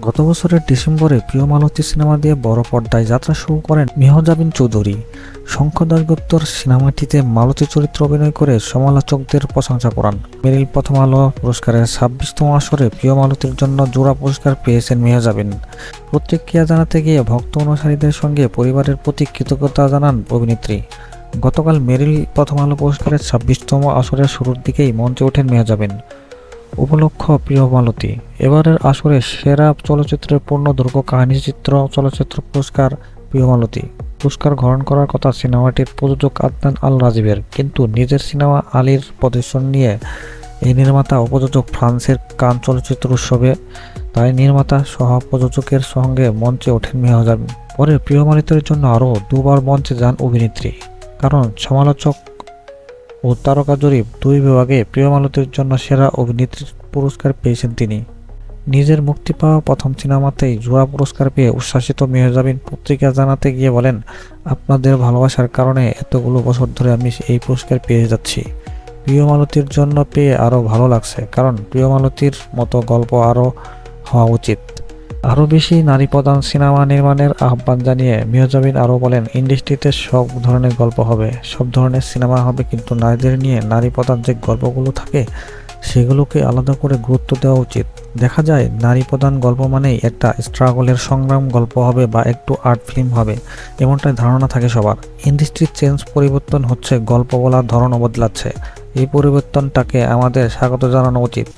গত বছরের ডিসেম্বরে প্রিয় মালতী সিনেমা দিয়ে বড় পর্দায় যাত্রা শুরু করেন মেহজাবিন চৌধুরী। শঙ্খ দাশগুপ্তর সিনেমাটিতে মালতী চরিত্রে অভিনয় করে সমালোচকদের প্রশংসা কুড়ান। মেরিল প্রথম আলো পুরস্কারের ২৬তম আসরে প্রিয় মালতীর জন্য জোড়া পুরস্কার পেয়েছেন মেহজাবিন। প্রতিক্রিয়া জানাতে গিয়ে ভক্ত অনুসারীদের সঙ্গে পরিবারের প্রতি কৃতজ্ঞতা জানান অভিনেত্রী। গতকাল মেরিল প্রথম আলো পুরস্কারের ২৬তম আসরের শুরুর দিকেই মঞ্চে ওঠেন মেহজাবিন। উপলক্ষ প্রিয় মালতী এবারের আসরে সেরা চলচ্চিত্রের পূর্ণদৈর্ঘ্য কাহিনীচিত্র চলচ্চিত্র পুরস্কার প্রিয় মালতী পুরস্কার গ্রহণ করার কথা সিনেমাটির প্রযোজক আদনান আল রাজীবের, কিন্তু নিজের সিনেমা আলীর প্রদর্শন নিয়ে এই নির্মাতা ও প্রযোজক ফ্রান্সের কান চলচ্চিত্র উৎসবে তাই নির্মাতা সহ প্রযোজকের সঙ্গে মঞ্চে ওঠেন মেহজাবিন। পরে প্রিয় মালতীর জন্য আরও দুবার মঞ্চে যান অভিনেত্রী, কারণ সমালোচক ও তারকা জরিপ দুই বিভাগে প্রিয় মালতীর জন্য সেরা অভিনেত্রীর পুরস্কার পেয়েছেন তিনি। নিজের মুক্তি পাওয়া প্রথম সিনেমাতেই জোড়া পুরস্কার পেয়ে উচ্ছ্বাসিত মেহজাবিন পত্রিকা জানাতে গিয়ে বলেন, আপনাদের ভালোবাসার কারণে এতগুলো বছর ধরে আমি এই পুরস্কার পেয়ে যাচ্ছি। প্রিয় মালতীর জন্য পেয়ে আরও ভালো লাগছে, কারণ প্রিয় মালতীর মতো গল্প আরও হওয়া উচিত। আরও বেশি নারী প্রধান সিনেমা নির্মাণের আহ্বান জানিয়ে মেহজাবিন আরও বলেন, ইন্ডাস্ট্রিতে সব ধরনের গল্প হবে, সব ধরনের সিনেমা হবে, কিন্তু নারীদের নিয়ে নারী প্রধান যে গল্পগুলো থাকে সেগুলোকে আলাদা করে গুরুত্ব দেওয়া উচিত। দেখা যায় নারী প্রধান গল্প মানেই একটা স্ট্রাগলের সংগ্রাম গল্প হবে বা একটু আর্ট ফিল্ম হবে, এমনটাই ধারণা থাকে সবার। ইন্ডাস্ট্রির পরিবর্তন হচ্ছে, গল্প বলার ধরনও বদলাচ্ছে। এই পরিবর্তনটাকে আমাদের স্বাগত জানানো উচিত।